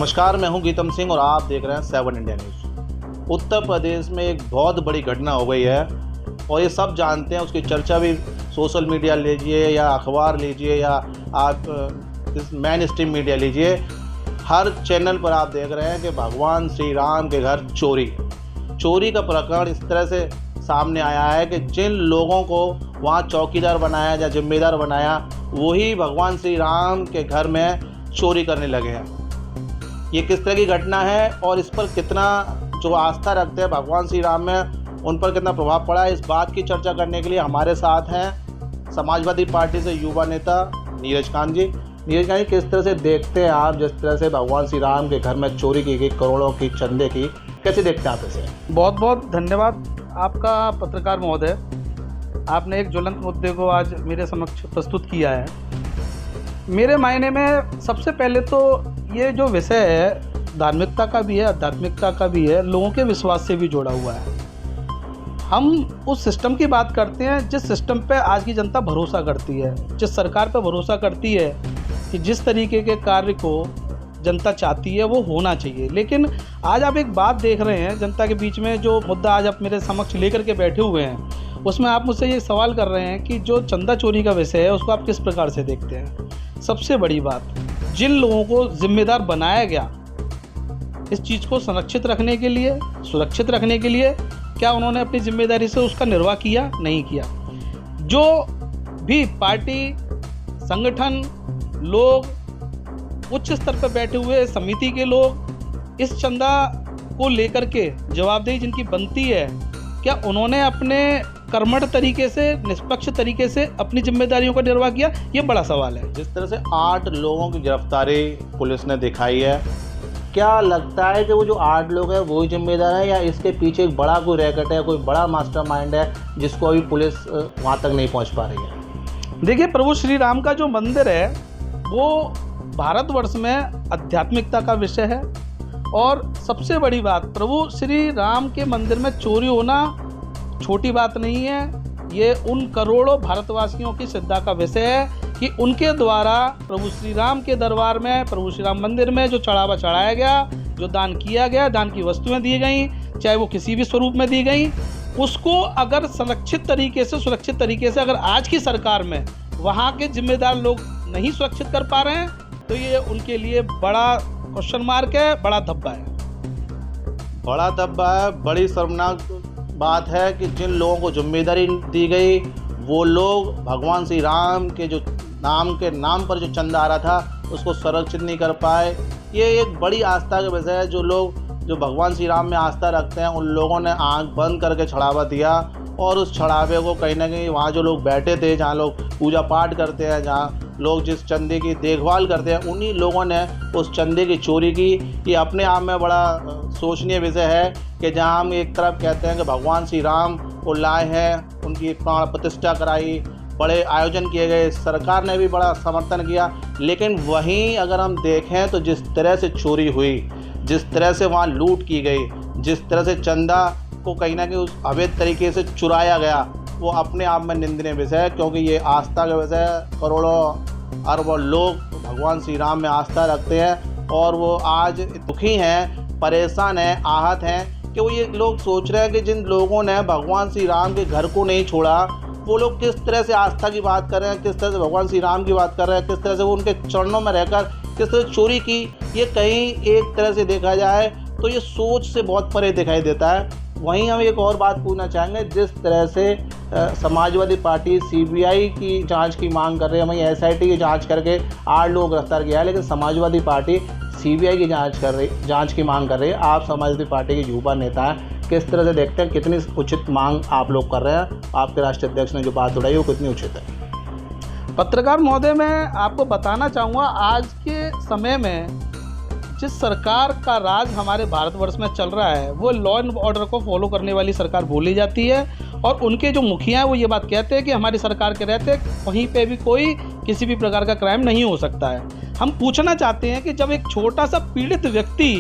नमस्कार, मैं हूं गीतम सिंह और आप देख रहे हैं 7 इंडिया न्यूज़। उत्तर प्रदेश में एक बहुत बड़ी घटना हो गई है और ये सब जानते हैं। उसकी चर्चा भी सोशल मीडिया लीजिए या अखबार लीजिए या आप इस मेन स्ट्रीम मीडिया लीजिए, हर चैनल पर आप देख रहे हैं कि भगवान श्री राम के घर चोरी का प्रकरण इस तरह से सामने आया है कि जिन लोगों को वहाँ चौकीदार बनाया या जिम्मेदार बनाया, वही भगवान श्री राम के घर में चोरी करने लगे हैं। ये किस तरह की घटना है और इस पर कितना जो आस्था रखते हैं भगवान श्री राम में, उन पर कितना प्रभाव पड़ा है, इस बात की चर्चा करने के लिए हमारे साथ हैं समाजवादी पार्टी से युवा नेता नीरज कांत जी। नीरज कांत जी, किस तरह से देखते हैं आप जिस तरह से भगवान श्री राम के घर में चोरी की गई करोड़ों की चंदे की, कैसे देखते हैं आप इसे? बहुत बहुत धन्यवाद आपका पत्रकार महोदय। आपने एक ज्वलंत मुद्दे को आज मेरे समक्ष प्रस्तुत किया है। मेरे मायने में सबसे पहले तो ये जो विषय है धार्मिकता का भी है, आध्यात्मिकता का भी है, लोगों के विश्वास से भी जुड़ा हुआ है। हम उस सिस्टम की बात करते हैं जिस सिस्टम पे आज की जनता भरोसा करती है, जिस सरकार पे भरोसा करती है कि जिस तरीके के कार्य को जनता चाहती है वो होना चाहिए। लेकिन आज आप एक बात देख रहे हैं, जनता के बीच में जो मुद्दा आज आप मेरे समक्ष लेकर के बैठे हुए हैं, उसमें आप मुझसे ये सवाल कर रहे हैं कि जो चंदा चोरी का विषय है उसको आप किस प्रकार से देखते हैं। सबसे बड़ी बात, जिन लोगों को जिम्मेदार बनाया गया इस चीज़ को संरक्षित रखने के लिए, सुरक्षित रखने के लिए, क्या उन्होंने अपनी जिम्मेदारी से उसका निर्वाह किया? नहीं किया। जो भी पार्टी, संगठन, लोग, उच्च स्तर पर बैठे हुए समिति के लोग इस चंदा को लेकर के जवाबदेही जिनकी बनती है, क्या उन्होंने अपने कर्मठ तरीके से, निष्पक्ष तरीके से अपनी जिम्मेदारियों का निर्वाह किया? ये बड़ा सवाल है। जिस तरह से 8 लोगों की गिरफ्तारी पुलिस ने दिखाई है, क्या लगता है कि वो जो 8 लोग हैं वही जिम्मेदार हैं या इसके पीछे एक बड़ा कोई रैकेट है, कोई बड़ा मास्टरमाइंड है जिसको अभी पुलिस वहाँ तक नहीं पहुँच पा रही है? देखिए, प्रभु श्री राम का जो मंदिर है वो भारतवर्ष में आध्यात्मिकता का विषय है। और सबसे बड़ी बात, प्रभु श्री राम के मंदिर में चोरी होना छोटी बात नहीं है। ये उन करोड़ों भारतवासियों की श्रद्धा का विषय है कि उनके द्वारा प्रभु श्री राम के दरबार में, प्रभु श्री राम मंदिर में जो चढ़ावा चढ़ाया गया, जो दान किया गया, दान की वस्तुएं दी गई, चाहे वो किसी भी स्वरूप में दी गई, उसको अगर संरक्षित तरीके से, सुरक्षित तरीके से अगर आज की सरकार में वहाँ के जिम्मेदार लोग नहीं सुरक्षित कर पा रहे हैं, तो ये उनके लिए बड़ा क्वेश्चन मार्क है, बड़ा धब्बा है। बड़ा धब्बा है, बड़ी शर्मनाक बात है कि जिन लोगों को जिम्मेदारी दी गई वो लोग भगवान श्री राम के जो नाम पर जो चंदा आ रहा था उसको संरक्षित नहीं कर पाए। ये एक बड़ी आस्था का विषय है। जो लोग जो भगवान श्री राम में आस्था रखते हैं उन लोगों ने आंख बंद करके चढ़ावा दिया और उस चढ़ावे को कहीं ना कहीं वहाँ जो लोग बैठे थे, जहाँ लोग पूजा पाठ करते हैं, जहाँ लोग जिस चंदे की देखभाल करते हैं, उन्हीं लोगों ने उस चंदे की चोरी की। ये अपने आप में बड़ा सोचनीय विषय है कि जहाँ हम एक तरफ कहते हैं कि भगवान श्री राम को लाए हैं, उनकी प्राण प्रतिष्ठा कराई, बड़े आयोजन किए गए, सरकार ने भी बड़ा समर्थन किया, लेकिन वहीं अगर हम देखें तो जिस तरह से चोरी हुई, जिस तरह से वहाँ लूट की गई, जिस तरह से चंदा को कहीं ना कहीं उस अवैध तरीके से चुराया गया, वो अपने आप में निंदनीय विषय है। क्योंकि ये आस्था का विषय है। करोड़ों अरबों लोग भगवान श्री राम में आस्था रखते हैं और वो आज दुखी हैं, परेशान हैं, आहत हैं कि वो ये लोग सोच रहे हैं कि जिन लोगों ने भगवान श्री राम के घर को नहीं छोड़ा, वो लोग किस तरह से आस्था की बात कर रहे हैं, किस तरह से भगवान श्री राम की बात कर रहे हैं, किस तरह से वो उनके चरणों में रहकर किस तरह चोरी की। ये कहीं एक तरह से देखा जाए तो ये सोच से बहुत परे दिखाई देता है। वहीं हम एक और बात पूछना चाहेंगे, जिस तरह से समाजवादी पार्टी सीबीआई की जांच की मांग कर रही है, वहीं एसआईटी की जांच करके 8 लोग गिरफ्तार किया है, लेकिन समाजवादी पार्टी सीबीआई की जांच की मांग कर रही है। आप समाजवादी पार्टी के युवा नेता हैं, किस तरह से देखते हैं, कितनी उचित मांग आप लोग कर रहे हैं? आपके राष्ट्रीय अध्यक्ष ने जो बात उठाई वो कितनी उचित है? पत्रकार महोदय, मैं आपको बताना चाहूँगा, आज के समय में जिस सरकार का राज हमारे भारतवर्ष में चल रहा है वो लॉ एंड ऑर्डर को फॉलो करने वाली सरकार बोली जाती है। और उनके जो मुखिया हैं वो ये बात कहते हैं कि हमारी सरकार के रहते कहीं पे भी कोई किसी भी प्रकार का क्राइम नहीं हो सकता है। हम पूछना चाहते हैं कि जब एक छोटा सा पीड़ित व्यक्ति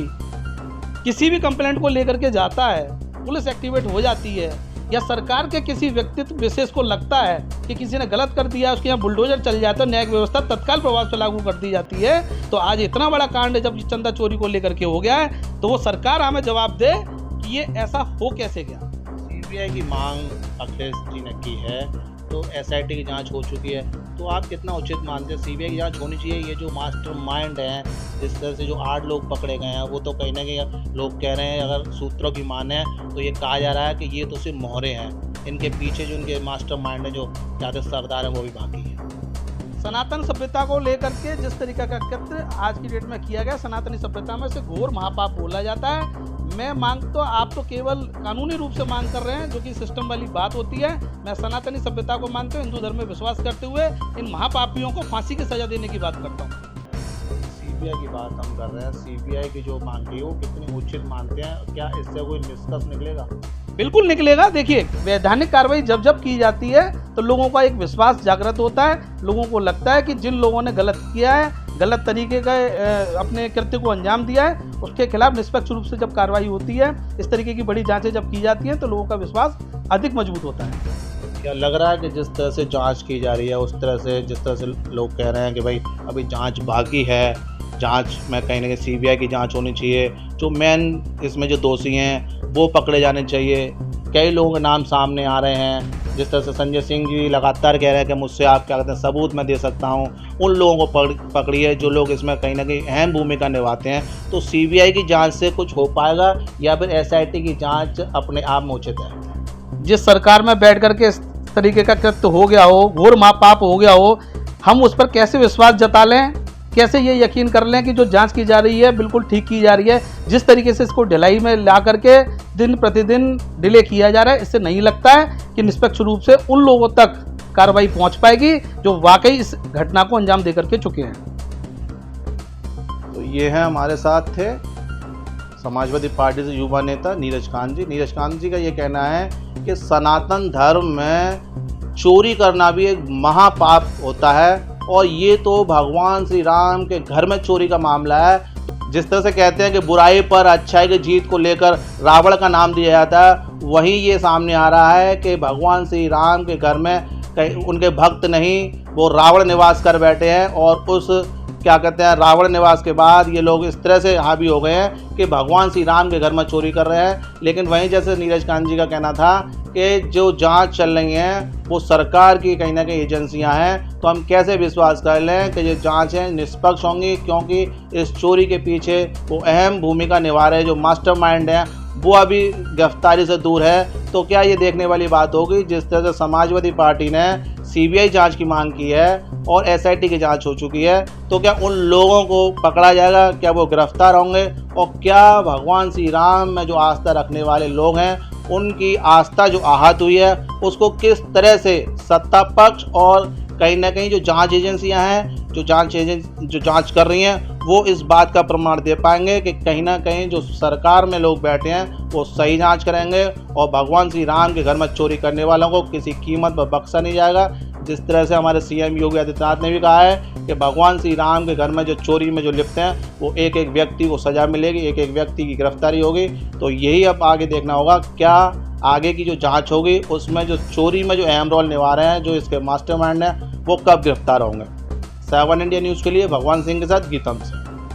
किसी भी कंप्लेंट को लेकर के जाता है, पुलिस एक्टिवेट हो जाती है, या सरकार के किसी व्यक्तित्व विशेष को लगता है कि किसी ने गलत कर दिया, उसके यहाँ बुलडोजर चल जाता है, न्यायिक व्यवस्था तत्काल प्रभाव से लागू कर दी जाती है, तो आज इतना बड़ा कांड जब चंदा चोरी को लेकर के हो गया है तो वो सरकार हमें जवाब दे कि ये ऐसा हो कैसे गया। सीबीआई की मांग अखिलेश जी ने की है, तो एसआईटी की जांच हो चुकी है, तो आप कितना उचित मानते हैं सीबीआई की जांच होनी चाहिए? ये जो मास्टरमाइंड हैं, जिस तरह से जो 8 लोग पकड़े गए हैं, वो तो कहीं ना कहीं लोग कह रहे हैं, अगर सूत्रों की माने तो ये कहा जा रहा है कि ये तो सिर्फ मोहरे हैं, इनके पीछे जो इनके मास्टरमाइंड है, जो ज़्यादा सरदार हैं, वो भी बाकी है। सनातन सभ्यता को लेकर के जिस तरीका का कृत्य आज की डेट में किया गया, सनातनी सभ्यता में से घोर महापाप बोला जाता है। मैं मांग तो आप तो केवल कानूनी रूप से मांग कर रहे हैं, जो कि सिस्टम वाली बात होती है। मैं सनातनी सभ्यता को मानते हुए, हिंदू धर्म में विश्वास करते हुए इन महापापियों को फांसी की सजा देने की बात करता हूँ। सीबीआई की बात हम कर रहे हैं, सीबीआई की जो मांग की है वो कितनी उचित मानते हैं? क्या इससे कोई निष्कर्ष निकलेगा? बिल्कुल निकलेगा। देखिए, वैधानिक कार्रवाई जब जब की जाती है तो लोगों का एक विश्वास जागृत होता है, लोगों को लगता है कि जिन लोगों ने गलत किया है, गलत तरीके का अपने कृत्य को अंजाम दिया है, उसके खिलाफ निष्पक्ष रूप से जब कार्रवाई होती है, इस तरीके की बड़ी जांचें जब की जाती हैं तो लोगों का विश्वास अधिक मजबूत होता है। क्या लग रहा है कि जिस तरह से जांच की जा रही है, उस तरह से जिस तरह से लोग कह रहे हैं कि भाई अभी जांच बाकी है, जांच में कहीं ना कहीं सीबीआई की जांच होनी चाहिए, जो मेन इसमें जो दोषी हैं वो पकड़े जाने चाहिए, कई लोगों के नाम सामने आ रहे हैं, जिस तरह से संजय सिंह जी लगातार कह रहे हैं कि मुझसे आप क्या कहते हैं सबूत मैं दे सकता हूं, उन लोगों को पकड़िए जो लोग इसमें कहीं ना कहीं अहम भूमिका निभाते हैं। तो सीबीआई की जांच से कुछ हो पाएगा या फिर एसआईटी की जांच अपने आप में उचित है? जिस सरकार में बैठ करके इस तरीके का कृत्य हो गया हो, घोर महापाप हो गया हो, हम उस पर कैसे विश्वास जता लें, कैसे ये यकीन कर लें कि जो जांच की जा रही है बिल्कुल ठीक की जा रही है? जिस तरीके से इसको ढिलाई में ला करके दिन प्रतिदिन डिले किया जा रहा है, इससे नहीं लगता है कि निष्पक्ष रूप से उन लोगों तक कार्रवाई पहुंच पाएगी जो वाकई इस घटना को अंजाम दे करके चुके हैं। तो ये है हमारे साथ थे समाजवादी पार्टी से युवा नेता नीरज कांत जी। नीरज कांत जी का ये कहना है कि सनातन धर्म में चोरी करना भी एक महापाप होता है और ये तो भगवान श्री राम के घर में चोरी का मामला है। जिस तरह से कहते हैं कि बुराई पर अच्छाई की जीत को लेकर रावण का नाम दिया जाता है, वहीं ये सामने आ रहा है कि भगवान श्री राम के घर में उनके भक्त नहीं, वो रावण निवास कर बैठे हैं और उस क्या कहते हैं रावण निवास के बाद ये लोग इस तरह से हावी हो गए हैं कि भगवान श्री राम के घर में चोरी कर रहे हैं। लेकिन वहीं जैसे नीरज कांत जी का कहना था कि जो जांच चल रही हैं वो सरकार की कहीं ना कहीं एजेंसियां हैं, तो हम कैसे विश्वास कर लें कि ये जांचें निष्पक्ष होंगी, क्योंकि इस चोरी के पीछे वो अहम भूमिका निभा रहे जो मास्टरमाइंड हैं वो अभी गिरफ्तारी से दूर है। तो क्या ये देखने वाली बात होगी, जिस तरह से समाजवादी पार्टी ने सीबीआई जांच की मांग की है और एसआईटी की जांच हो चुकी है, तो क्या उन लोगों को पकड़ा जाएगा, क्या वो गिरफ्तार होंगे और क्या भगवान श्री राम में जो आस्था रखने वाले लोग हैं उनकी आस्था जो आहत हुई है उसको किस तरह से सत्ता पक्ष और कहीं ना कहीं जो जांच एजेंसियां हैं, जो जांच कर रही हैं, वो इस बात का प्रमाण दे पाएंगे कि कहीं ना कहीं जो सरकार में लोग बैठे हैं वो सही जांच करेंगे और भगवान श्री राम के घर में चोरी करने वालों को किसी कीमत पर बख्शा नहीं जाएगा। जिस तरह से हमारे सीएम योगी आदित्यनाथ ने भी कहा है कि भगवान श्री राम के घर में जो चोरी में जो लिप्त हैं वो एक एक व्यक्ति को सज़ा मिलेगी, एक एक व्यक्ति की गिरफ्तारी होगी। तो यही अब आगे देखना होगा, क्या आगे की जो जांच होगी उसमें जो चोरी में जो अहम रोल निभा रहे हैं, जो इसके मास्टरमाइंड हैं, वो कब गिरफ्तार होंगे। 7 इंडिया न्यूज़ के लिए भगवान सिंह के साथ गीतम सिंह।